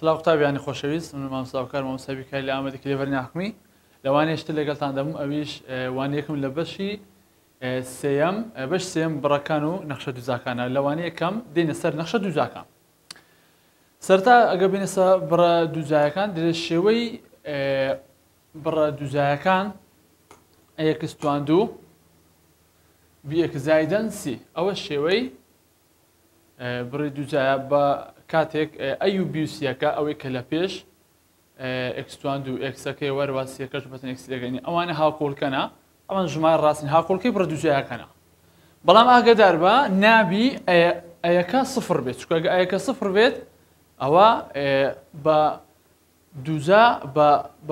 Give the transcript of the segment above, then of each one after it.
سلااو قوتابیانی خۆشەویست من مامۆستاکار مامۆستای کاری لە ئامادە کلێڤەرنی حکومی لەوانەیە شتە لەگەڵتان دەبووم ئەویش وانەیەکم لە بەشی سێیەم بەش سێم بڕەکان و نەخشە دووزاکانە لەوانەیە یەکەم دێنە سەر نەخشە دووزاکان سەرتا ئەگەر بینە سەر بڕە دووزایەکان دەبێت شێوەی بڕە دووزایەکان ئەیەکس توان دوو بیەک زایدەن سی ئەوە شێوەی بڕی دووزایە بە کاتێک ئەی و بیوسیەکە ئەوەی کە لە پێش ئەکسوان دوو ئەکسەکەی وەروا سیەکەش بەتەن ئەکسیەکەنی ئەوانە هاوکۆڵکەنە ئەوان ژمارە ڕاستین هاوکۆڵکەی بڕە دووزایەکەنە بەڵام ئاگادار بە نابی ئەیەکە سفر بێت چونکە ئەگە ئەیەکە سفر بێت ئەوە بە دووزا بە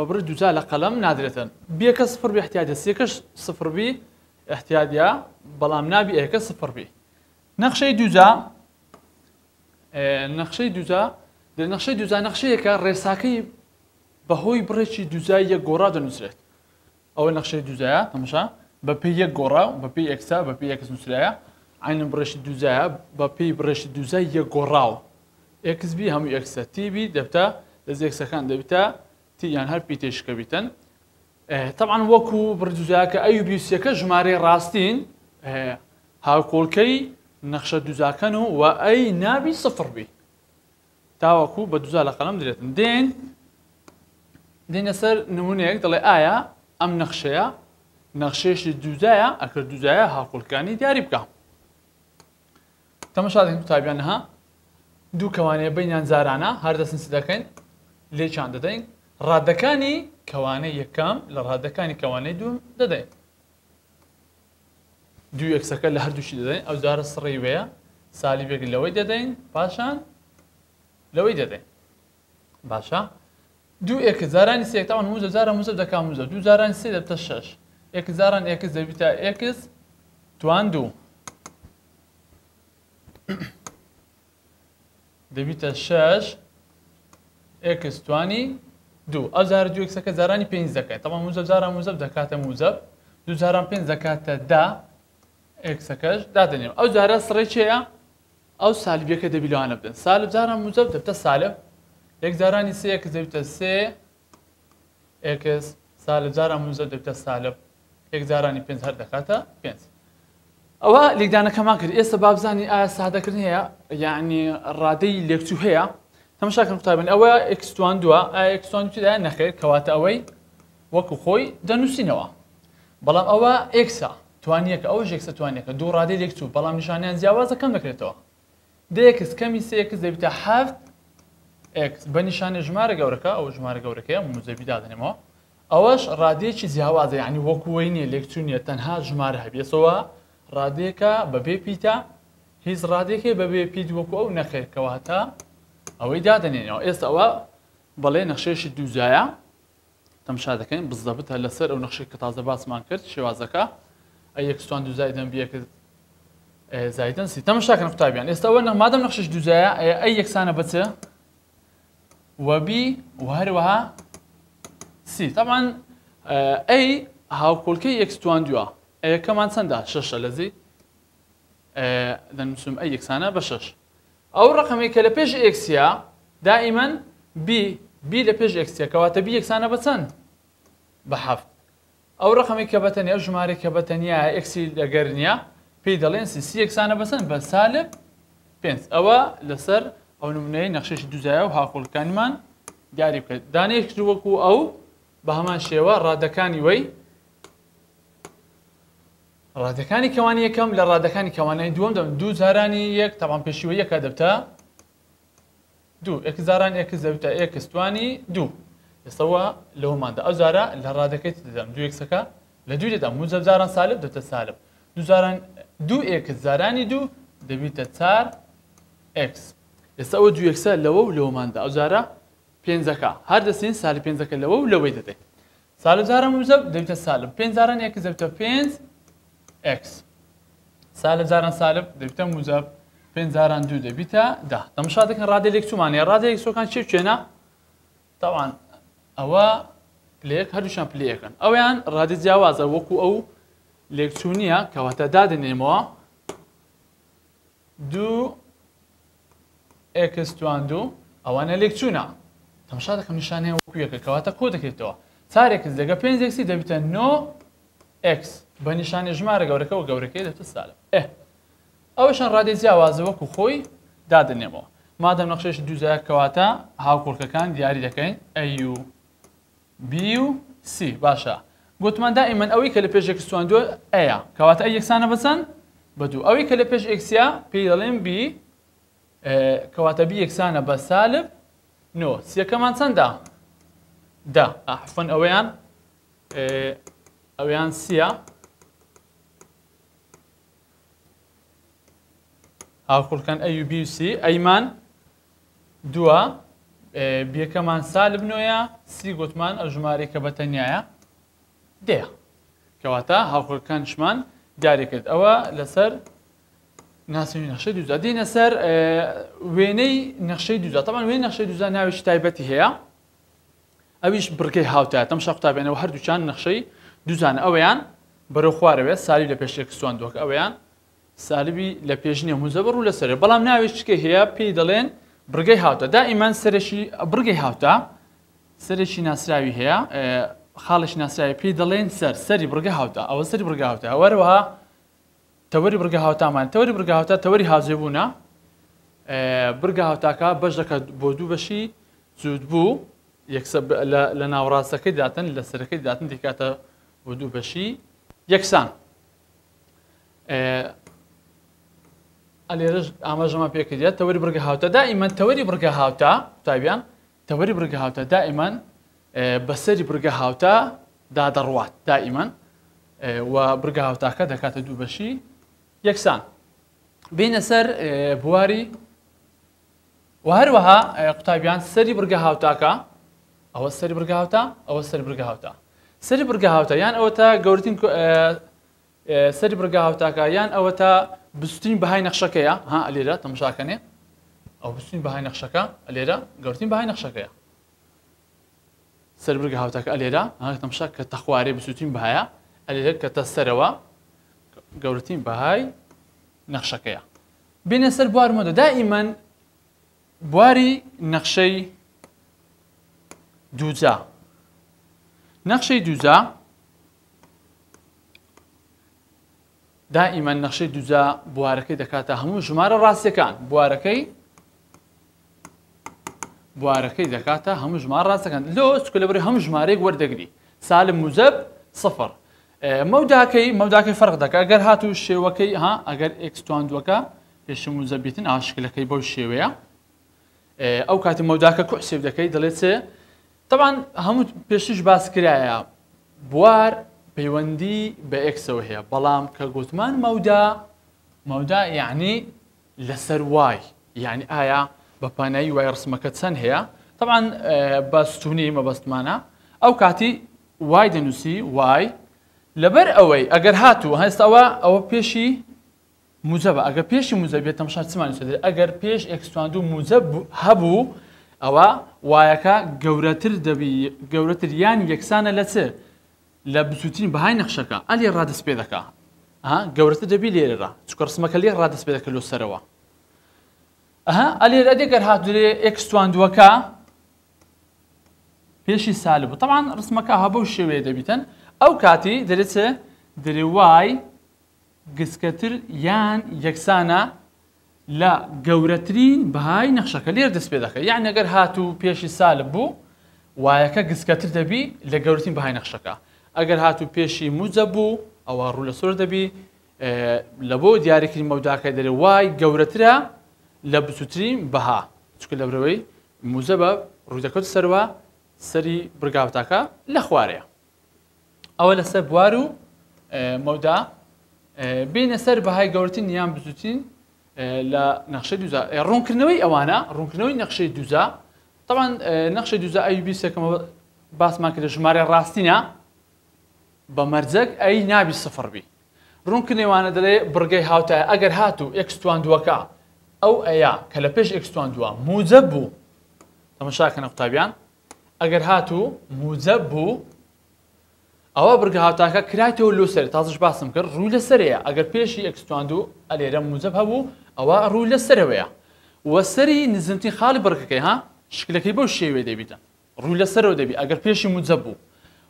بڕی دووزا لە قەلەم نادرێتن بیەکە سفر بێ احتیاجە سیەکەش سفر بی احتیاجە بەڵام نابی ئەیەکە سفر بی نەخشەی دووزا نەخشەی دووزا نەخشەیەکە ڕێساکەی بەهۆی بڕێکی دووزای یەک گۆڕا دەنووسرێت ئەوە نەخشەی دووزایە تەماشا بە پێی یەک گۆڕا بە پێی ئەکسا بە پێی ئەکس نووسرایە عینەن بڕێکی دووزایە بە پێی بڕێکی دووزای یەک گۆڕاوە ئەکس بی هەموو ئەکسە تی بی دەبتە لە ئەکسەکان دەبێتە تی یان هەر پێی تێشکە بیتن طبعا وەکو بڕ دووزایەکە ئەی و بیوسیەکە ژمارەی ڕاستین هاوکۆڵکەی نەخشە دووزاکەن و ئەی نابی سفر بی تاوەکو بە دووزا لە قەلەم درێتن دێنە سەر نمونەیەک دەڵێ ئایا ئەم نەخشەیە نەخشەیەشی دووزایە ئەکرد دووزایە هاوکۆڵکانی دیاری بکە تەماشا دەکەین قوتابیانەها دوو کەوانەیە بەینیان زارانە هەر دەستنسی دەکەین لێکیان دەدەین ڕادەکانی کەوانەی یەکەم لە ڕادەکانی کەوانەی دووم دەدەین دوو ئەکسەکە لە هەردووشی دەدەین ئەو جارە سڕی وەیە سالیبێک لەوەی دەدەین پاشان لەوەی دەدەین باشە دوو ئێکس زارانی سێک تاوان موزە زارە موزە دەکا موزە دوو زارانی سێ دەبتە شەش ئێکس زاران ئێکس دەبیتە ئێکس توان دوو دەبیتە شەش ئێکس توانی دوو ئەو زارە دوو ئێکسەکە زارانی پێنج دەکەین تاوان موزە زاران موزە دەکاتە موزە دوو زاران پێنج دەکاتە دا ئێکسەکەش دادەنێم ئەو جارە سڕی چێە ئەو سالبیەکە دەبی لەوانە بدەن سالب جاران موزە دەبتە سالب یەک زارانی سێ ئێکس دەبیتە سێ ئێکس سالب جاران موزە دەبتە سالب یەک زارانی پێنج هەر دەکاتە پێنج ئەوە لێکدانەکەمان کرد ئێستا با بزانین ئایا سادەکردن هەیە یعنی ڕادەی لێکچوو هەیە تەماشاکەن قوتابیان ئەوە ئێکس توان دووە ئایا ئێکس توان دووە نەخێر کەواتە ئەوەی وەکو خۆی دەنووسینەوە بەڵام ئەوە ئێکسە توانیەکە ئەوە ئێکسە توانیەکە دوو ڕادەی لێکچوو بەڵام نیشانیان جیاوازە کەم دەکرێتەوە دێکس کەمی سێ ئێکس دەبیتە حەفت ئێکس بە نیشانە ژمارە گەورەکە ئەو ژمارە گەورەکەیە موزەبی دادەنێمەوە ئەوەش ڕادەیەکی جیاوازە یعنی وەکوەی نییە لێکچوو نیە تەنها ژمارە هەبێتەوە ڕادەیەکە بەبێ پیتە هیچ ڕادێکی بەبێ پیت وەکو ئەو نەخێر کەواتە ئەوەی دادەنێنەوە ئێستا ئەوە بەڵێ نەخشەیەشی دووزایە تەماشا دەکەین بزدەبتە لەسەر ئەو نەخشەی کە تازە باسمان کرد شێوازەکە ئەی ئێکس توان دوو زایدەن بیەکە زایدەن سی تەماشاکەن قوتابیان ئێستا ئەوە مادەم نەخشەش دووزایە ئەی یەکسانە بە چ وەبی و هەروەها سی طبعا ئەی هاوکۆڵکەی ئێکس توان دووە ئەیەکەمان چەندە شەشە لەزی دەنووسم ئەی یەکسانە بە شەش ئەو ڕقەمێک کە لە پێش ئێکسیا دائیمەن بی لە پێش ئێکسیا کەواتە بی یەکسانە بە چەند بە حەفت ئەو ڕقەمێک کە بەتەنیا ئەو ژمارەی کە بەتەنیا ئێکسی لەگەر نییە پێی دەڵێن سی یەکسانە بەچەند بە سالب پێنج ئەوە لەسەر ئەو نمونەی نەخشەیەشی دووزایە و هاوکۆڵکانیمان دیاری بکەیت دانەیەک وەکو ئەو بە هەمان شێوە ڕادەکانی وەی ڕادەکانی کەوانی یەکەم لە ڕادەکانی کەوانەی دووەم دەبن دوو زارانی یەک تاوان پێشیوە یەکە دەبتە دوو ئێکس زاران ئێکس دەبتە ئێکس توانی دوو ئێستەوە لەوماندا ئەو زارە لە ڕادەکەی دەدەم دوو ئێکسەکە لە دوو دەدەم موزەب زاران سالب دەبتە سالب دوو زاران دوو ئێکس زارانی دوو دەبیتە چار ئێکس ئێستا ئەوە دوو ئێکسە لەوە و لەوماندا ئەو زارە پێنجەکە هەر دەستین سالی پێنجەکە لەوە و لەوەی دەدەین سالب زاران موزەب دەبیتە سالب پێنج زاران ئێکس دەبتە پێنج ئێکس سالب زاران سالب دەبیتە موزەب پێنج زاران دوو دەبیتە دا تەماشا دەکەن ڕادە لێکچوومانەیە ڕادە لێکچووەکان چێ کوێنە تاوان ئەوە پلەیەک هەردووشیان پلەیەکن ئەویان ڕادە جیاوازە وەکو ئەو لێکچوو نییە کەواتە دادنێمەوە دوو ئێکس توان دوو ئەوانە لێکچوونە تەماشا دەکەم نیشانەیە وەکو یەکە کەواتە کۆ دەکرێتەوە چار ئێکس لەگە پێنج ئێکسی دەبیتە نۆ ئێکس بە نیشانە ژمارە گەورەکە و گەورەکەی دەبێتە سالب ئەوەشان ڕادەی جیاوازە وەکو خۆی دادنێمەوە مادەم نەخشەیەشی دووزایە کەواتە هاوکۆڵکەکان دیاری دەکەین A و B و C باشە گوتمان دائیمەن ئەوەی کە لە پێش ئێکس توان دووە ئەیە کەواتە ئەی یەکسانە بەچەند بە دوو ئەوەی کە لە پێش ئێکسیا پێی دەڵێن B کەواتە B یەکسانە بە سالب نۆ سیەکەمان چەندە دا عەفوەن ئەوەیان سیە هاوکۆڵکان A و B و C ئەیمان دووە بیەکەمان سالب نۆیە سی گوتمان ئەو ژمارەی کە بەتەنیایە دەیە کەواتە هاوکۆڵکانشمان دیاری کرد ئەوە لەسەر ناسەوی نەخشەی دووزە دێنە سەر وێنەی نەخشەی دووزە تەمان وێنەی نەخشەی دووزە ناوێکی تایبەتی هەیە ئەویش بڕگەی هاوتایە تەماشا قوتابیانەوە هەردووچان نەخشەی دووزانە ئەوەیان بەرەو خوارەوێت سالی لە پێش ئێکس توان دووەکە ئەوەیان سالبی لە پێشنیە موزەبڕ و لەسەر بەڵام ناوێت چکە هەیە پێی دەڵێن بڕگەی هاوتە دائیمان سەرشی بڕگەی هاوتە سەرێکی ناسراوی هەیە خاڵش ناسراوی پێی دەڵێن سەری بڕگە هاوتە ئەوە سەری بڕگە هاوتە وەرەوەها تەوەری بڕگە هاوتامان تەوەری بڕگە هاوتە تەوەری هاوزێبوونە بڕگە هاوتاکە بەش دەکات بۆ دوو بەشی جوود بوو لە ناوڕاستەکەی داتن لە سەرەکەی داتن دیکاتە بۆ دوو بەشی یەکسان ئەلێرەش ئاماژەمان پێکردێت تەوەری بڕگە هاوتە دائیمەن تەوەری بڕگە هاوتە قوتابیان تەوەری بڕگە هاوتە دائیمەن بەسەری بڕگە هاوتە دادەڕوات دائیمەن و بڕگە هاوتاکە دەکاتە دوو بەشی یەکسان بینە سەر بواری و هەروەها قوتابیان سەری بڕگە هاوتاکە ئەوە سەری بڕگە هاوتە ئەوە سەری بڕگە هاوتە سەری بڕگە هاوتە یان ئەوە تا گەورەترین سەری بڕگە هاوتاکە یان ئەوە تا بستین بەهای نەخشەکەیە ها ئەلێرە تەماشاکەنێ ئەو بستین بەهای نەخشەکە ئەلێرە گەورەترین بەهای نەخشەکەیە سەر بڕگە هاوتاکە ئەلێرە تەماشا کە تەخوارێ بسووتین بەهایە ئەلێرە کە تە سەرەوە گەورەترین بەهای نەخشەکەیە بینە سەر بوارمەوە دائیمەن بواری نەخشەی دووجا نەخشەی دووجا دائیمەن نەخشەی دووجا بوارەکەی دەکاتە هەموو ژمارە ڕاستیەکان بوارەکەی دەکاتە هەموو ژمارە ڕاستەکان لۆ چکە لەبەرەوەی هەموو ژمارەیەک وەردەگری سالب موزەب سەفر مەوداکەی فەرق دەکات ئەگەر هاتوو شێوەکەی ئەگەر ئێکس توان دووەکە پێش موزەبیتن ئاشکلەکەی بەو شێوەیە ئەو کاتی مەوداکە کوحسێب دەکەی دەڵێت چێ طبعا هەموو پێشش باس کرایە بوار پەیوەندی بە ئێکسەوە هەیە بەڵام کە گوتمان مەودا یعنی لەسەر وای یعنی ئایا بە پانایی وای ڕسمەکە چەند هەیە طبعا بە ستونی مەبەستمانە ئەو کاتی وای دەنووسی وای لەبەر ئەوەی ئەگەر هاتوو هەستەوە ئەوە پێشی موزەبە ئەگەر پێشی موزەبێت تەماشا چمان ئەگەر پێش ئێکستواندوو موزەب هەبوو ئەوە وایەکە گەورەتر یان یەکسانە لە چ لە بچووترین بەهای نەخشەکە ئەلێ ڕادەست پێ دەکا گەورەتر دەبی لێرە چکە ڕسمەکە لێ ڕادەست پێ دەکە لۆ سەرەوە ئەلێرە دێگەر هاتوورێ ئێکستواندووەکە پێشی سالب بوو طبعا ڕسمەکە هەبەو شێوەیە دەبیتن ئەو کاتی دەرێت دەرێ وای گسکەتر یان یەکسانە لە گەورەترین بەهای نەخشەکە لێر دەست پێ دەکەی یان ئەگەر هاتوو پێشی سالب بوو وایەکە گسکەتر دەبی لە گەورەترین بەهای نەخشەکە ئەگەر هاتوو پێشی موزە بوو ئەوە ڕوو لە سۆر دەبی لە بۆ دیارێکی مەوداکە دەرێ وای گەورەترە لە بچووترین بەها چکە لەبرەوەی موزە بە ڕوودەکەوت سەرەوە سەری برگاوتاکە لە خوارەیە ئەوە لەسەر بوار و مەودا بینە سەر بەهای گەورەترین یان بچووترین لە نەخشەی دووزە ڕوونکردنەوەی ئەوانە ڕوونکردنەوەی نەخشەی دووزە طبعا نەخشەی دووزە ئەوی سێکەمەوە باسمان کرد ژمارە ڕاستینە بە مەرجەک ئەی نابی سفر بی ڕوونکردنەوەیانە دەڵێ بڕگەی هاوتایە ئەگەر هاتوو ئێکس تواندووەکە ئەو ئەیە کە لە پێش ئێکس تواندووە موجەب بوو تەماشاکەنە قوتابیان ئەگەر هاتوو موجەب بوو ئەوە بڕگە هاوتاکە کرایتەوە لۆ سەر تازش باسم کرد ڕووی لەسەرەیە ئەگەر پێشی ئێکس تواندوو ئەلێرە موجەب هەبوو ئەوە ڕووی لەسەرەوەیە وە سەری نزمترین خاڵی بڕگەکەی ها شکلەکەی بەو شێوێ دەبیتە ڕووی لەسەرەوە دەبی ئەگەر پێشی موجەب بوو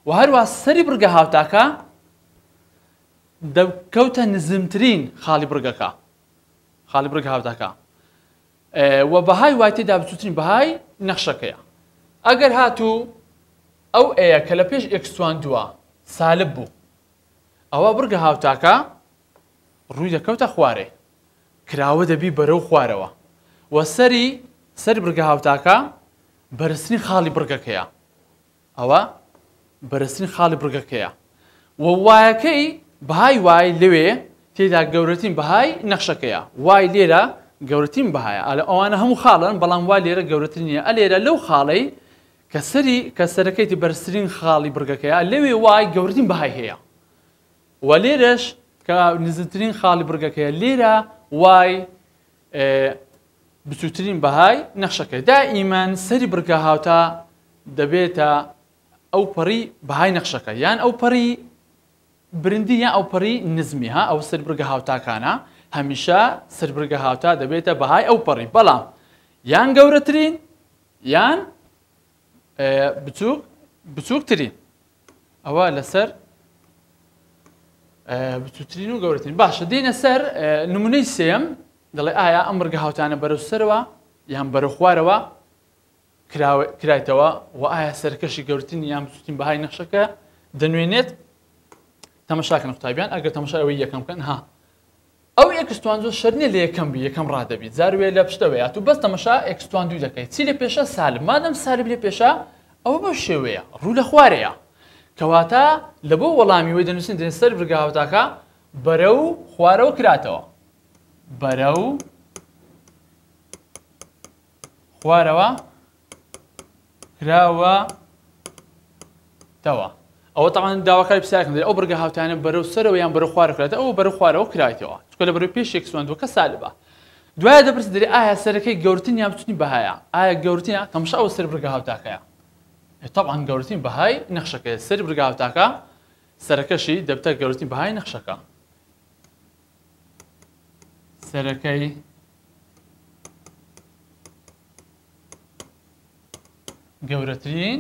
و هەروە سەری بڕگە هاوتاکە دەکەوتە نزمترین خاڵی بڕگەکە خاڵی بڕگە هاوتاکە و بەهای وای تێدا بچووترین بەهای نەخشەکەیە ئەگەر هاتوو ئەو ئەیە کە لە پێش ئێکس تواندووە سالب بوو ئەوە بڕگە هاوتاکە ڕووی دەکەوتە خوارێ کراوە دەبی بەرەو خوارەوە و سەری بڕگە هاوتاکە بەرزترین خاڵی بڕگەکەیە ئەوە بەرزترین خاڵی بڕگەکەیە و وایەکەی بەهای وای لەوێ تێدا گەورەترین بەهای نەخشەکەیە وای لێرە گەورەترین بەهایە ئەلە ئەوانە هەموو خاڵن بەڵام وای لێرە گەورەتر نییە ئەلێرە لەو خاڵەی کە سەرەکەیتی بەرزترین خاڵی بڕگەکەیە لەوێ وای گەورەترین بەهای هەیە و لێرەش کە نزمترین خاڵی بڕگەکەیە لێرە وای بچووترین بەهای نەخشەکەی دائیمەن سەری بڕگە هاوتا دەبێتە ئەو پەڕی بەهای نەخشەکە یان ئەو پەڕی برندی یان ئەو پەڕی نزمی ها ئەو سەر بڕگە هاوتاکانە هەمیشە سەر بڕگە هاوتا دەبێتە بەهای ئەو پەڕی بەڵام یان گەورەترین یان بچووکترین ئەوە لەسەر بچووترین و گەورەترین باشە دێنە سەر نمونەی سێم دەڵێ ئایا ئەم بڕگە هاوتانە بەرەو سەرەوە یان بەرەو خوارەوە کرایتەوە و ئایا سەرکەشی گەورەترین یان بچووترین بەهای نەخشەکە دەنوێنێت تەماشاکەن قوتابیان ئەگەر تەماشا ئەوەی یەکەم بکەن ها ئەو ئێکس تواندووە شەرط نییە لە یەکەم بی یەکەم ڕادەبیت زاروێ لە پشتەوەیە تو بەس تەماشا ئێکس تواندووی دەکەیت چی لێ پێشە سالب مادەم سالب لێ پێشە ئەوە بەو شێوەیە ڕوو لە خوارەیە کەواتە لە بۆ وەڵامی وەی دەنووسین دێن سەر بڕگە هاوتاکە بەرەو خوارەوە کراتەوە بەرەو خوارەوە کراوەتەوە ئەوە تاوان داواکاری پرسیارەکەم دەڵێ ئەو بڕگە هاوتانە بەرەو سەرەوە یان بەرەو خوارە کراتە ئەوە بەرەو خوارەوە کرایتەوە چکە لە بەرەو پێش ئێکس تواندووەکە سالبە دوایە دەپرس دەڵێ ئایا سەرەکەی گەورەترین یان بچووترین بەهایە ئایا گەورەترینە تەماشا ئەوە سەر بڕگە هاوتاکەیە طبعا گەورەترین بەهای نەخشەکەیە سەری بڕگە هاوتاکە سەرەکەشی دەبتە گەورەترین بەهای نەخشەکە سەرەکەی گەورەترین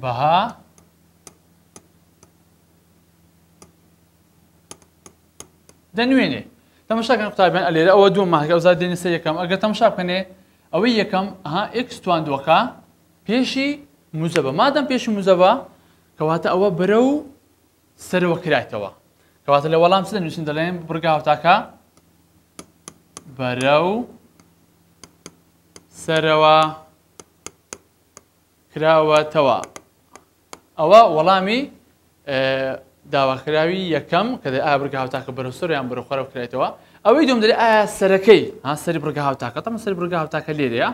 بەها دەنوێنێ تەماشاکەن قوتابیان ئەلێرە ئەوە دووەم ماکە ئەوزار دێنێ سەر یەکەم ئەگەر تەماشا بکەنێ ئەوەی یەکەم ئێکس تواندووەکە پێشی موزەبە مادەم پێشی موزەبە کەواتە ئەوە بەرەو سەرەوە کرایتەوە کەواتە لە وەڵام چ دەنووسین دەڵێن بڕگە هاوتاکە بەرەو سەرەوە کراوەتەوە ئەوە وەڵامی داواکراوی یەکەم کە ئایا بڕگە هاوتاکە بەرەو سەر یان بەرەو خوارەوە کرایتەوە ئەوەی دوم دەڵێ ئایا سەرەکەی سەری بڕگە هاوتاکە تەمە سەری بڕگە هاوتاکە لێرەیە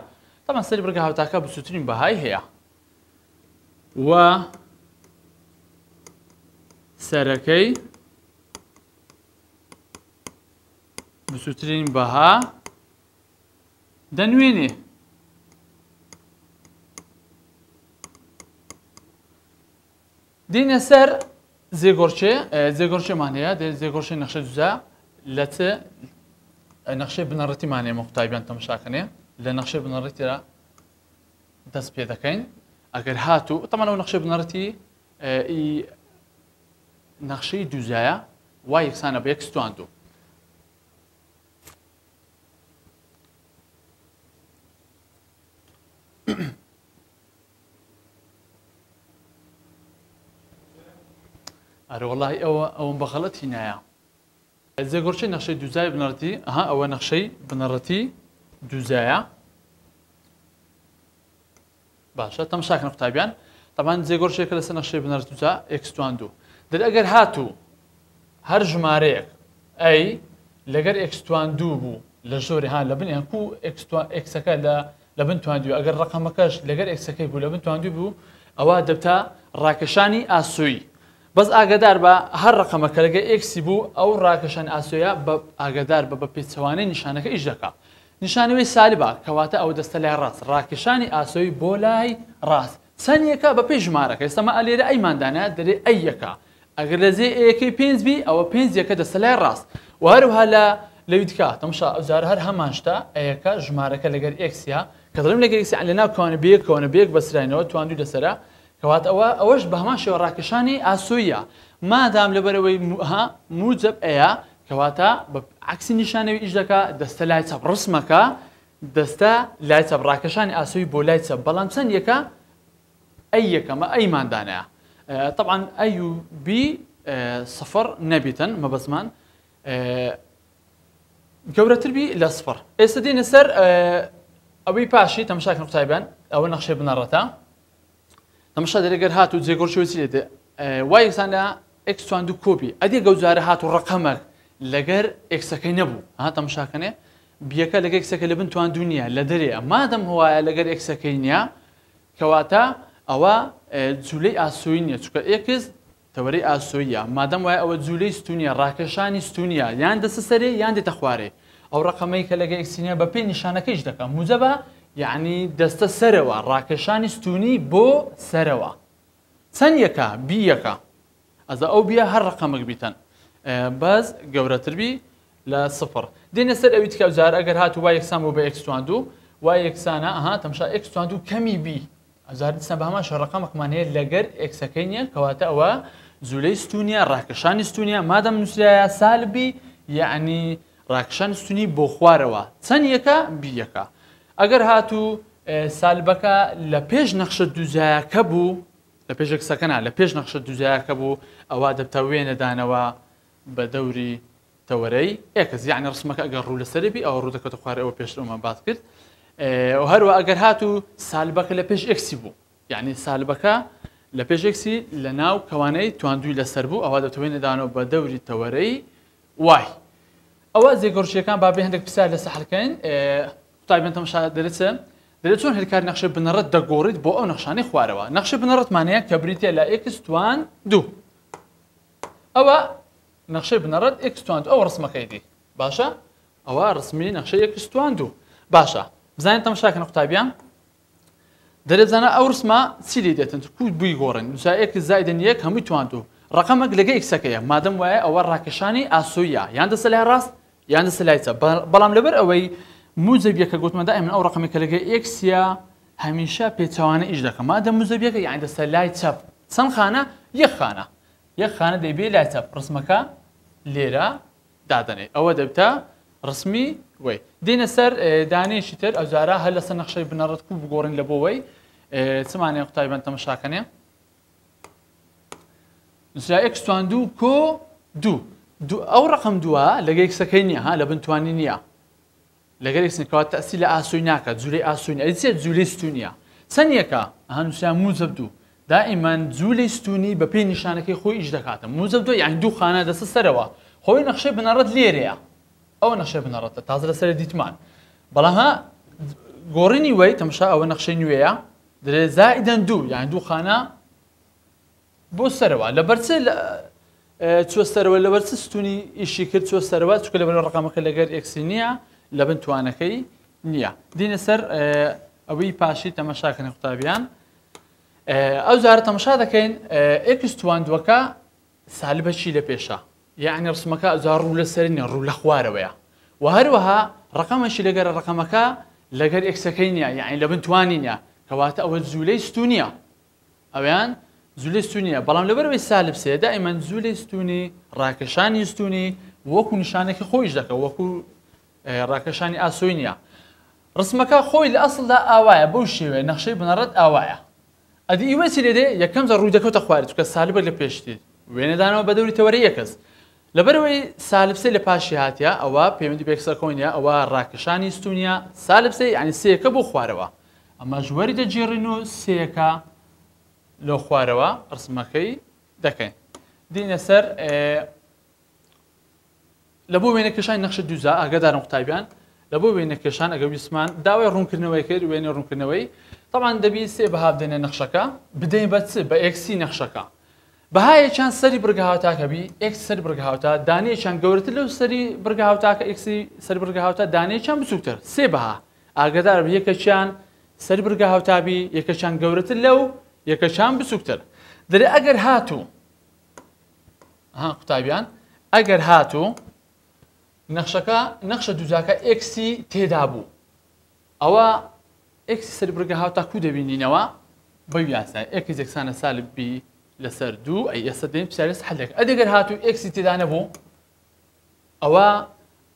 تەمە سەری بڕگە هاوتاکە بچووترین بەهای هەیە و سەرەکەی بچووترین بەها دەنوێنێ دێنە سەر زێگۆرچێمان هەیە زێگۆرچەی نەخشە دووزە لە چ نەخشەی بنەڕەتیمان هەیە قوتابیان تەماشاکەنێ لە نەخشەی بنەڕەتیرە دەست پێ دەکەین ئەگەر هاتوو تەمەەن ئەو نەخشەی بنەڕەتی نەخشەی دووزایە وای یەکسانە بە ئێکس تواندوو أري والله أو بخلت هنا زي قرشي نقشي دوزاي بنرتي أو نقشي بنرتي دوزايا باشا تمشاك نقطة طبعا زي قرشي كلا سنقشي بنرتي دوزا إكس تواندو در أجر هاتو هر جماريك أي لجر إكس تواندو بو لجوري ها لبن يعني كو إكس كلا لبن تواندو أجر رقم كاش لجر إكس كيبو لبن تواندو بو أو دبتا راكشاني آسوي بس أقدر با هر رقم كلجة إكس بو أو راكشان آسويا أقدر با بيتسواني نشانك إيش دكا نشانه سالبا كواتا أو دستلا راس راكشاني آسوي بولاي راس ثانية ببيج مارك يسمى عليه أي ماندانا دري أيكا أقدر زي أكي بينز بي أو بينز يكا دستلا راس وهروها لا ليدكا تمشى أزار هر همانشتا أيكا جمارك لجر إكسيا كذلك لجر إكسي علينا كون بيك بس رينو تواندو دستلا كوات أوش بهماشي وراكشاني آسويا ما دام لبروي ها موجب أيا كواتا عكس نشانه إيش دكا دستا لايتسب رسمك دستا لايتسب راكشاني آسوي بو لايتسب بلانسن يكا أيكا ما أي ماندانا طبعا أيو بي صفر نبتا ما بزمان جورة البي لا صفر استدين السر أبي باشي تمشاك نقطة أو نقشة بنارتا تمشى درجة هاتو زي قرشي وسيلة واي سنة إكس تواندو كوبي أدي جوزارة هاتو رقمك لجر إكس كينبو ها تمشى كنه بيكا لجر إكس كلبن تواندو نيا لدري ما دام هو لجر إكس كينيا كواتا أو زولي أسوينيا تشكا إكس توري أسويا ما دام هو أو زولي ستونيا راكشاني ستونيا يعني دس سري يعني تخواري أو رقمي كلجر إكسينيا ببين نشانة كيش دكا مزبا يعني دست سروا راكشاني ستوني بو سروا ثانيكا بيكا إذا أو بيا هر رقمك بيتن بس جورة تربي لا صفر دين سر أبيت كوزار أجر هاتو واي إكسام بإكس تواندو واي إكسانا تمشى إكس تواندو كمي بي أزار تسمى بهماش رقمك معناه لجر إكس كينيا كواتا أو زولي ستونيا راكشاني ستونيا ما دام نسيا سالبي يعني راكشاني ستوني بو خواروا ثانيكا بيكا اگر هاتو سالبكا لبيج نقش دوزايا كبو لبيج سكنه لبيج نقش دوزايا كبو او دبتوين دانوا بدوري توري اكز يعني رسمك اگر رول سربي او رودك تخوار او بيش ما بعد كده وهروا اگر هاتو سالبكا لبيج اكسبو يعني سالبكا لبيج اكسي لناو كواني تواندو لسربو او دبتوين دانوا بدوري توري واي او زي قرشي كان بابي عندك بسال لسحل كاين طيب انت مش درتون هالكار نقشه بنرد دقوريد بو او نقشاني خواروا نقشه بنرد معناها كبريتي لا اكس توان دو او نقشه بنرد اكس توان دو او رسمك ايدي باشا او رسمي نقشه اكس توان دو باشا بزاين انت مشاك نقطه بيان درت زنا او رسمه سيلي ديت كو بي غورن زا اكس زائد يك هم توان دو رقمك لقى اكس كيا مادام واي او راكشاني اسويا ياندس لها راس ياندس لايتا بلام لبر اوي موزبيك قلت ما دائما او رقمك لقى اكس يا هميشه بيتواني ايش دك ما دام موزبيك يعني دس لايتاب سن خانه يخ خانه دي بي لايتاب رسمك ليرا دادني او دبتا رسمي وي دين سر داني شتر او زارا هلا سنقشي بنردكو بقورن لبوي سمعني قطيبا انت مشاكنه نسلا اكس تواندو كو دو او رقم دوا لقى اكس كينيا ها لبنتوانينيا لقى اكس كوات تاسيل اسونياكا زولي اسونيا ايتي زولي ستونيا ثانيكا هانوسا موزبدو دائما زولي ستوني ببين نشانك خوي ايش دكاته موزبدو يعني دو خانه دس سروا خوي نقشي بنرد ليريا او نقشي بنرد تازل سر ديتمان بلاها غوريني وي تمشى او نقشي نويا در زائدا دو يعني دو خانه بو سروا لبرسل تو سروا لبرسل ستوني ايش كرت تو سروا تكل رقمك لغير اكسينيا لبنتوانكي نيا دين سر اوي باشي تمشاكن خطابيان او زار تمشا كاين اكس توان دوكا سالبه شي لبيشا يعني رسمك زار رول سرين رول خوارويا وهروها رقم شي لغير رقمك لغير اكسكينيا يعني لبنتوانينيا كواتا او زولي ستونيا اويان زولي ستونيا بلام لبروي سالب سي دائما زولي ستوني راكشاني ستوني وكو نشانك خويش دكا وكو راكشاني اسوينيا رسمك خوي الاصل لا اوايا بوشي نقشي بنرد اوايا ادي يوسي لدي يكم ضروري دكو تخوارج كسالب اللي بيشتي وێنەدانەوە بە دەوری تەوەری یەکس لەبەرەوەی سالب سێ لە پاشی هاتیە ئەوە پەیوەندی بێکسەکۆنیە ئەوە ڕاکشانی ستونیە سالب سێ یعنی سێیەکە بۆ خوارەوە ئەمە ژوەری دەجێڕین و سێیەکە لۆ خوارەوە ڕسمەکەی دەکەین دینە سەر لە بۆ وێنەکەشانی نەخشە دووزە ئاگادارن قوتابیان لە بۆ وێنەکەشان ئەگە ویسمان داوای ڕوونکردنەوەی کرد وێنە ڕوونکردنەوەی طبعا دەبی سێ بەها بدەینە نەخشەکە بدەین بە چ بە ئێکسی نەخشەکە بەهایەکیان سەری بڕگە هاوتاکە بی ئێکس سەری بڕگە هاوتا دانەیەکیان گەورەتر لەو سەری بڕگە هاوتاکە ئێکسی سەری بڕگە هاوتا دانەیەکیان بچووکتر سێ بەها ئاگادار بە یەکەکیان سەری بڕگە هاوتابی یەکەکیان گەورەتر لەو یەکەکیان بچووکتر دەرێ ئەگەر هاتوو قوتابیان ئەگەر هاتوو نەخشەکە نەخشە دووزاکە ئێکسی تێدا بوو ئەوە ئێکسی سەری بڕگە هاوتا کو دەبینینەوە بەو یاسای ئێکس یەکسانە سالب بی لەسەر دوو ئەی ئێستا دێن پرسیارەس حەلێک ئەدەگەر هاتوو ئێکسی تێدا نەبوو ئەوە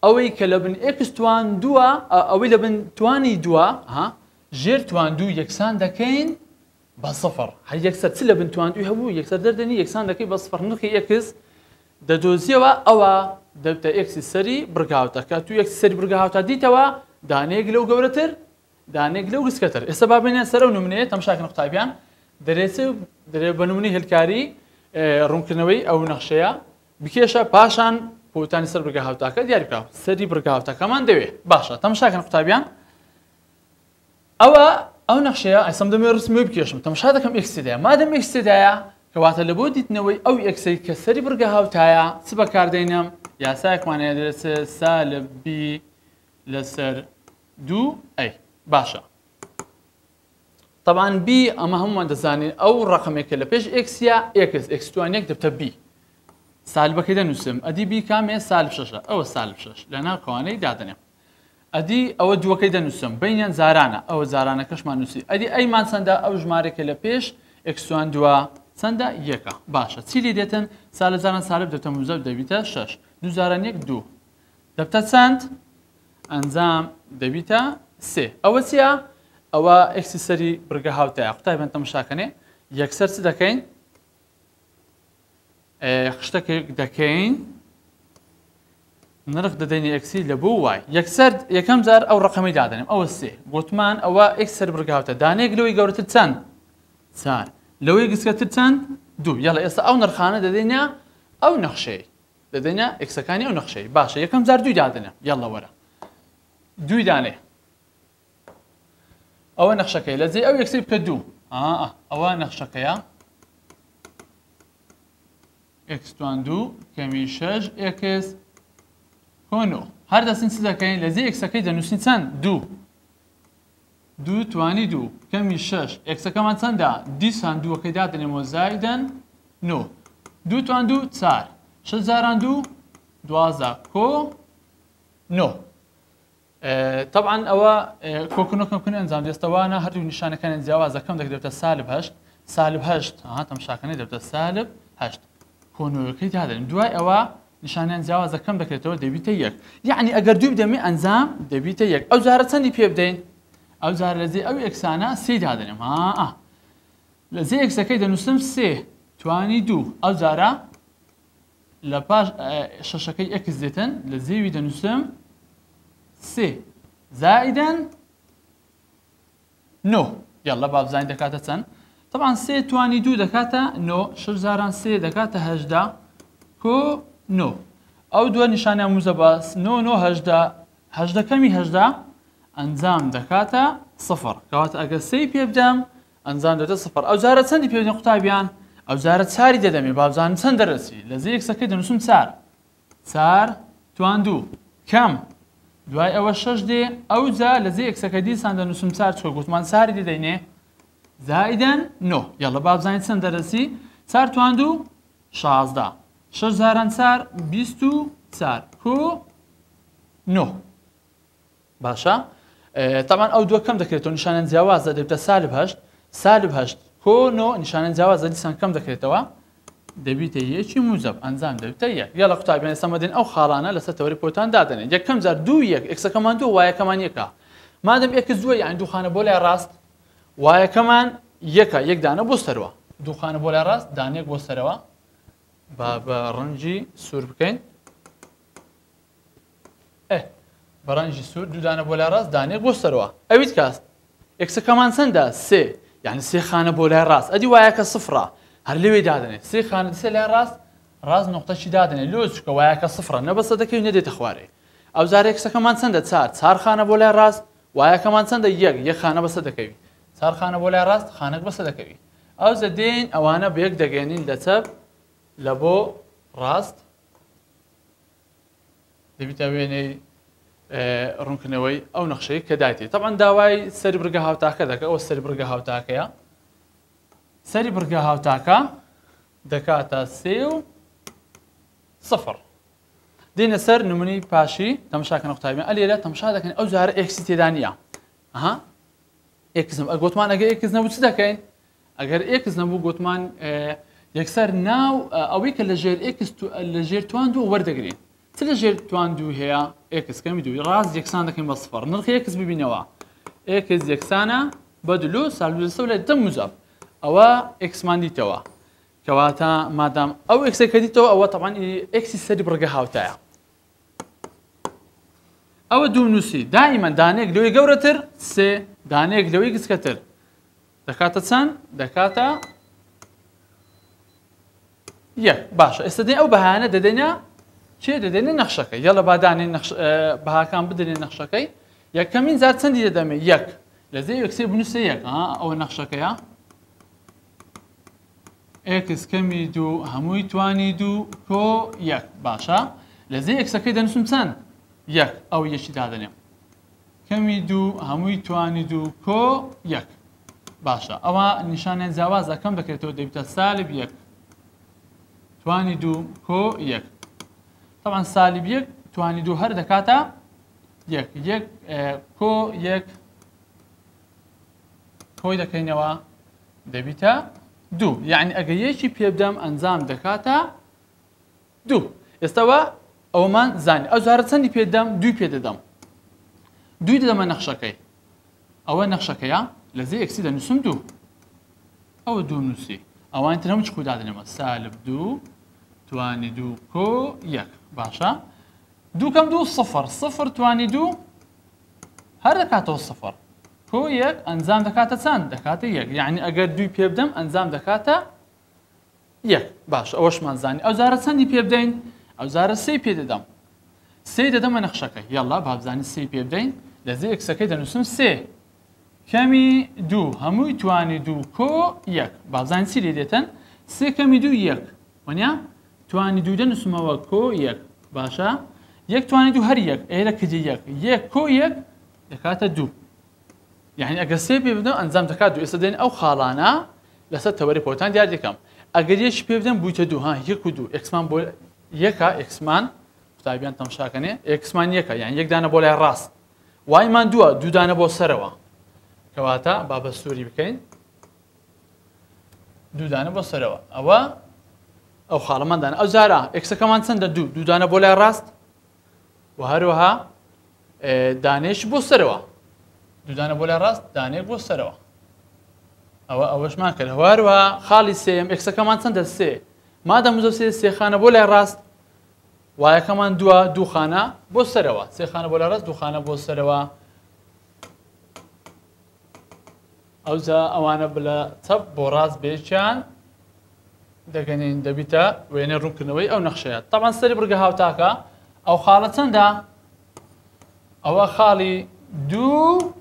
ئەوەی کە لە بن ئێکس توان دووە ئەوەی لە بن توانی دووە ژێر توان دوو یەکسان دەکەین بە سەفر هەر یەکسەر چ لە بن توان دووی هەبوو یەکسەر دەردەنی یەکسان دەکەی بە سەفر نرخی ئێکس دەدۆزیەوە ئەوە دەبتە ئێکسی سەری بڕگە هاوتا کە تو ئێکسی سەری بڕگە هاوتا دیتەوە دانەیەک لەو گەورەتر دانێک لەو گسکەتر ئێستا با بینێن سەرە و نمونەیە تەماشاکەن قوتابیان دەرێ بە نمونەی هێلکاری ڕوونکردنەوەی ئەو نەخشەیە بکێشە پاشان پۆتانی سەر بڕگە هاوتاکە دیاری بکە سەری بڕگە هاوتاکەمان دەوێ باشە تەماشاکەن قوتابیان ئەو نەخشەیە ئەسەم دەمێ ڕسمی بکێشم تەماشا دەکەم ئێکس تێدایە مادەم ئێکس تێدایە کەواتە لە بۆ دیتنەوەی ئەو ئێکسەی کە سەری بڕگە هاوتایە چ بەکاردێنم یاسایەکمانەیە دەرێت سالب بی لەسەر دوو ئەی باشە طبعا بی ئەمە هەمووان دەزانین ئەو ڕقمێکە لە پێش ئێکسیا ئێکس توانێک دەبتە بی سالبەکەی دەنووسم ئەدی بی کامێ سالب شەشە ئەوە سالب شەش لە ناو کەوانەی دادنێم ئەدی ئەوە دووەکەی دەنووسم بینیان زارانە ئەوە زارانەکەشمان نووسی ئەدی ئەیمان چەندە ئەو ژمارەکە لە پێش ئێکسوان دووە چەندە یەکە باشە چیلی دێتن سالب زاران سالب دەبتە موزەب دەبیتە شەش دوو زاران یەک دوو دەبتە چەند ئەنجام دەبیتە سێ ئەوە چیە ئەوە ئێکسی سەری بڕگە هاوتایە قوتابیان تەماشاکەنێ یەکسەر چ دەکەین خشتێک دەکەین نرخ دەدەینی ئێکسی لە بۆ وای یەکسەر یەکەم جار ئەو ڕقەمی دادەنێم ئەوە سێ گوتمان ئەوە ئێکس سەر بڕگە هاوتە دانەیەک لەوەی گەورەتر چەند چار لەوەی گسکەتر چەند دوو یاڵە ئێستا ئەو نرخانە دەدەینە ئەو نەخشەی دەدەینە ئێکسەکانی ئەو نەخشەی باشە یەکەم جار دووی دادەنێ یاڵە وەرە دووی دانێ ئەوە نەخشەکەی لە جێ ئەو یەکسی بکە دوو ئەوە نەخشەکەیە ئێکس توان دوو کەمی شەش ئێکس کۆنۆ هەر دەستین چ دەکەین لە جێ ئێکسەکەی دەنووسین چەند دوو دوو توانی دوو کەمی شەش ئێکسەکەمان چەندە دیسان دووەکەی دادنێمەوە زایدەن نۆ دوو توان دوو چار شەش زاران دوو دوازە کۆ نۆ طبعا ئەوە کۆکردنەوەکەمکردن ئەنجام دێستەوانە هەردوو نیشانەکانی جیاوازەکەم دەبێتە سالب هەشت سالب هەشت تەماشاکەنەی دەبێتە سالب هەشت کۆنۆیەکەی دادەن دوای ئەوە نیشانیان جیاوازەکەم دەکرێتەوە دەبیتە یەک یعنی ئەگەر دوو بدەمێ ئەنجام دەبیتە یەک ئەو جارە چەندی پێ بدەین ئەو جارە لە جێ ئەو ئێکسانە سێ دادەنێم لە جێ ئێکسەکەی دەنووسم سێ توانی دوو ئەو جارە لە پاش شەشەکەی ئێکس دێتن لە جێوی دەنووسم سێ زائدەن نۆ یاڵە با بزانین دەکاتە چەند طبعا سێ توانی دوو دەکاتە نۆ شەش زاران سێ دەکاتە هەژدا کۆ نۆ ئەو دووە نیشانیان موزە باس نۆ نۆ هەژدا هەژدەکەمی هەژدا ئەنجام دەکاتە سفر کەواتە ئەگەر سێی پێ بدەم ئەنجام دەدە سفر ئەو جارە چەندی پێ بدەین قوتابیان ئەو جارە چاری دەدەمێ با بزانم چەند دەرەسی لە جێ ئێکسەکەی دەنووسم چار توان دوو کەم دوای ئەوە شەش دێ ئەو جا لە جێ ئێکسەکە دیسان دەنووسم چار چۆ گوتمان چاری دەدەینێ زائدەن نۆ یاڵە با بزانین چەند دەرەسی چار توان دوو شازدە شەش زاران چار بیست و چار کۆ نۆ باشە طبعا ئەو دووە کەم دەکرێتەوە نیشانیان جیاوازە دەبێتە سالب هەشت کۆ نۆ نیشانیان جیاوازە دیسان کەم دەکرێتەوە دەبیتە یەکی موزەب ئەنجام دەبێتە یەک یاڵە قوتابیان ئێستا مەدەین ئەو خاڵانە لەسەر تەوەری پۆتان دادەنێن یەکەم جار دوو یەک ئێکسەکەمان دوو وایەکەمان یەکە مادەم ئێکس دووە یعنی دووخانە بۆ لای ڕاست وایەکەمان یەکە یەک دانە بۆ سەرەوە دووخانە بۆ لای ڕاست دانێک بۆ سەرەوە بە ڕەنگی سوور بکەین بە ڕەنگی سوور دوودانە بۆ لای ڕاست دانێک بۆ سەرەوە ئەویت کاس ئێکسەکەمان چەندە سێ یعنی سێ خانە بۆ لای ڕاست ئەدی وایە کە سفرە هەر لەوێ دادنێت سێ خانە سێ لای ڕاست نقطەشی دادنێت لۆ چکە وایە کە سفرە نەبەسە دەکەوی نەدێتە خوارێ ئەو زارە ئێکسەکەمان چەندە چار خانە بۆ لای ڕاست وایەکەمان چەندە یەک خانە بەسە دەکەوی چار خانە بۆ لای ڕاست خانەک بەسە دەکەوی ئەو زەدەین ئەوانە بە یەک دەگەێنین لە چەپ لە بۆ ڕاست دەبیتە وێنەی ڕوونکردنەوەی ئەو نەخشەی کە دایتی طبعا داوای سەری بڕگە هاوتاکە دەکە ئەو سەری بڕگە هاوتاکەیە سەری بڕگە هاوتاکە دەکاتە 3 و 0 دێنە سەر نمونەی پاشی تەماشاکە قوتابیان ئەلێرە تەماشا دەکەن ئەو جارە ئێکسی تێدا نییە ئێکس گوتمان ئەگەر ئێکس نەبوو چ دەکەین ئەگەر ئێکس نەبوو گوتمان یەکسەر ناو ئەوەی کە لە ژێر ئێکس لە ژێر توان دوو وەردەگرین چ لە ژێر توان دوو هەیە ئێکس کەمی دوو ڕاست یەکسان دەکەین بە سفر نرخی ئێکس ببینەوە ئێکس یەکسانە بە دلو سالوسە لە دە موزەب ئەوە ئێکسمان دیتەوە کەواتە مادام ئەو ئێکسێک کە دیتەوە ئەوە طبعا ئێکسی سەری بڕگە هاوتایە ئەوە دوو نووسی دائیمەن دانێک لەوەی گەورەتر سێ دانێک لەوەی گچکەتر دەکاتە چەند دەکاتە یەک باشە ئێستا دێ ئەو بەهانە دەدەینە چێ دەدەینە نەخشەکەی یەڵە بادانێ بەهاکان بدرێن نەخشەکەی یەکەمین زار چەندی دەدەمێ یەک لەزێ یەکسێ بنووسە یەک ئەوە نەخشەکەیە ئێکس کەمی دوو هەمووی توانی دوو کۆ یەک باشە لەزێ ئێکسەکەی دەنووسم چەند یەک ئەو یەکی دادەنێم کەمی دوو هەمووی توانی دوو کۆ یەک باشە ئەوە نیشانیان جیاواز ئەەکەم دەکرێتەوە دەبیتە سالب یەک توانی دوو کۆ یەک طبعا سالب یەک توانی دوو هەر دەکاتە یەک کۆ یەک کۆی دەکەینەوە دەبیتە دوو یعنی ئەگەر یەکی پێ بدەم ئەنجام دەکاتە دوو ئێستاوە ئەومان زانی ئەو جارە چەندی پێ دەم دوی پێ دەدەم دوی دەدەمە نەخشەکەی ئەوە نەخشەکەیە لەزێ ئێکسی دەنووسم دوو ئەوە دوو نووسی ئەوان تر هەموو چ دادنێمە سالب دوو توانی دوو کۆ یەک باشە دووکەم دوو سفر توانی دوو هەر دەکاتەوە سفر کۆ یەک ئەنجام دەکاتە چەند دەکاتە یەک یعنی ئەگەر دوی پێ بدەم ئەنجام دەکاتە یەک باش ئەوەشمان زانی ئەو جارە چەندی پێ بدەین ئەو جارە سێ پێ دەدەم سێ دەدەمە نەخشەکەی یاڵا بابزانی سێ پێ بدەین لەزێ ئێکسەکەی دەنووسم سێ کەمی دوو هەمووی توانی دوو کۆ یەک بابزانی چی لێ دێتن سێ کەمی دوو یەک وەنیا توانی دوو دەنووسمەوە کۆ یەک باشە یەک توانی دوو هەر یەک ئێرە کردی یەک کۆ یەک دەکاتە دوو یعنی ئەگەر سێ پێ بدەم ئەنجام دەکات دوو ئێستا دێن ئەو خاڵانە لەسەر تەوەری پۆتان دیار دەکەم ئەگەر یەکی پێ بدەم بوویتە دوو یەک و دوو ئێکسمان بۆ یەکە ئێکسمان قوتابیان تەماشاکەنێ ئێکسمان یەکە یعنی یەک دانە بۆ لای ڕاست وایمان دووە دوو دانە بۆ سەرەوە کەواتە با بە سووری بکەین دوو دانە بۆ سەرەوە ئەوە ئەو خاڵەماندانە ئەو جارە ئێکسەکەمان چەندە دوو دانە بۆ لای ڕاست و هەروەها دانێش بۆ سەرەوە دوو دانە بۆ لای ڕاست دانێک بۆ سەرەوە ئەوەشمان کرد هەروەها خاڵی سێم ئێکسەکەمان چەندە سێ مادەم وزە سێ خانە بۆ لای ڕاست وایەکەمان دووە دوو خانە بۆ سەرەوە سێ خانە بۆ لای ڕاست دوو خانە بۆ سەرەوە ئەوجا ئەوانە بلە چەپ بۆ ڕاست بێچیان دەگەنین دەبیتە وێنەی ڕوونکردنەوەی ئەو نەخشەیە طبعا سەری بڕگە هاوتاکە ئەو خاڵە چەندە ئەوە خاڵی دوو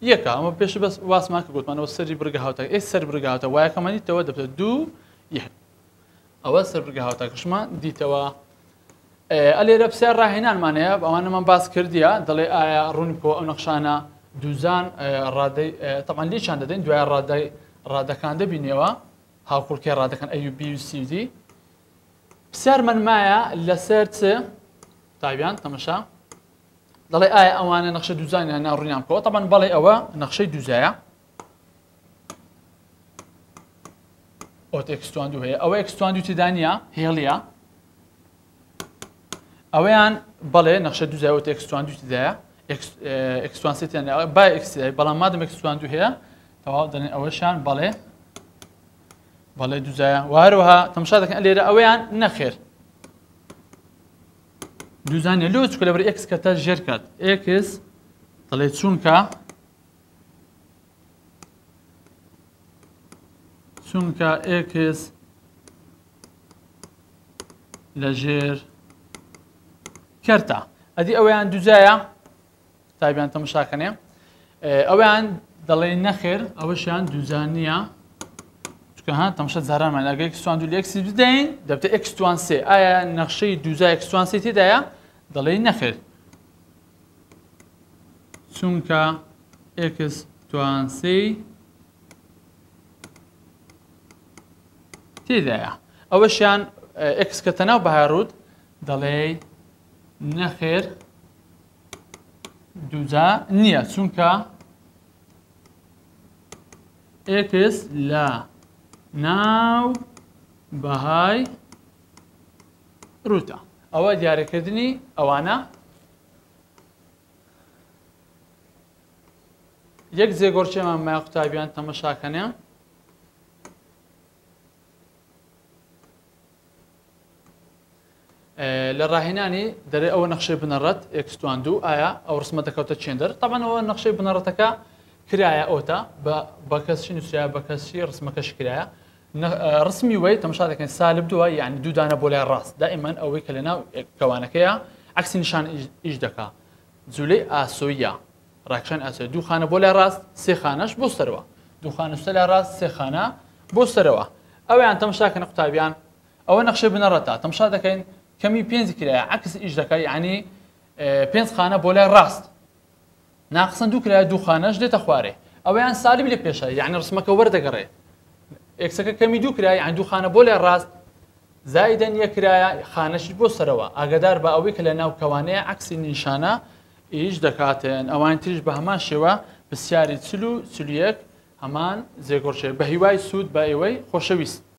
یەکە ئەمە پێش بەس واسمان کە گوتمانەوە سەری بڕگە هاوتاکە سەر بڕگە هاوتە وایەکەمان دیتەوە دەبێت دوو یەک ئەوە سەر بڕگە هاوتاکەشمان دیتەوە ئەلێرە پرسیار ڕاهێنانمانەیە ئەوانەمان باس کردیە دەڵێ ئایا ڕوونی بۆ ئەو نەخشانە دووزان ڕادەی تەمان لێچان دەدەین دوای ڕادەکان دەبینەوە هاوکوڵکێ ڕادەکەن ئەو بی و سی پرسیارمانمایە لەسەر چ تایبیان تەمەشا دەڵێ ئایا ئەوانە نەخشە دووزانیان ناڕوونیان بکەوە تەمان بەڵێ ئەوە نەخشەی دووزایە ئۆت ئێکستوان دوو هەیە ئەوە ئێکستوان دوو تێدا نییە هێڵیە ئەوەیان بەڵێ نەخشە دووزای ئۆت ئێکستوان دوو تێدایە ئێکستوان سێتیان با ئێکسیدای بەڵام مادەم ئێکستوان دوو هەیە تەواو دەڵێن ئەوەشیان بەڵێ بەڵێ دووزایە وهروەها تەماشا دەکەن لێرە ئەوەیان نەخێر دووزانێ لۆ چکە لەبەر x کە تا ژێر کات x دەڵێ چونکە x لەژێر کەرتە ئەدی ئەوەیان دووزایە تایبیان تەماشاکەنێ ئەویان دەڵێ نەخێر ئەوەشیان دووزانیە چکە ها تەماشا زارانمان ئەگەر x2 لە x بدەین دەبتە x2 ئایا نەخشەی دووزای x2 تێدایە دەڵێ نەخێر چونکە x2 تێدایە ئەوەشیان x کە تەناو بەهاڕوود دەڵێ نەخێر دووزا نییە چونکە x لە ناو بەهای ڕووتە ئەوە دیارەکردنی ئەوانە یەک جێگۆرچێمان مای قوتابیان تەماشاکەنێ لە ڕاهێنانی دەرێ ئەوە نەخشەی بنەڕەت x2 ئایا ئەو ڕسمە دەکەوتە چێندەر تەبەن ئەوە نەخشەی بنەڕەتەکە کرایە ئەوتە بە کەسی نووسیا بە کەسی ڕسمەکەش کرایە ڕسمی وی تەماشا دەکەن سالب دووە یعنی دوودانە بۆ لای ڕاست دائیمەن ئەوەی کە لەناو کەوانەکەیە عکسی نیشان ئیش دەکا جولەی ئاسۆیە ڕاکشان ئاسۆی دوو خانە بۆ لای ڕاست سێ خانەش بۆ سەرەوە دوو خانە سە لای ڕاست سێ خانە بۆ سەرەوە ئەویان تەماشاکەن قوتابیان ئەوە نەخشەی بنەڕەتە تەماشا دەکەین کەمی پێنج کرایە عکس ئیش دەکا یعنی پێنج خانە بۆ لای ڕاست ناقسن دوو کرایە دوو خانەش دێتە خوارێ ئەوەیان سالب لێ پێشە یعنی ڕسمەکە وەردەگەڕێ ئێکسەکە کەمی دوو کرایە یعنی دوو خانە بۆ لای ڕاست زائیدەن یەک کرایە خانەشی بۆ سەرەوە ئاگادار بە ئەوەی کە لە ناو کەوانەیە عکسی نیشانە ئیش دەکاتن ئەوان تریش بە هەمان شێوە پرسیاری 40 و 41 هەمان جێگۆرچێ بە هیوای سوود بە ئێوەی خۆشەویست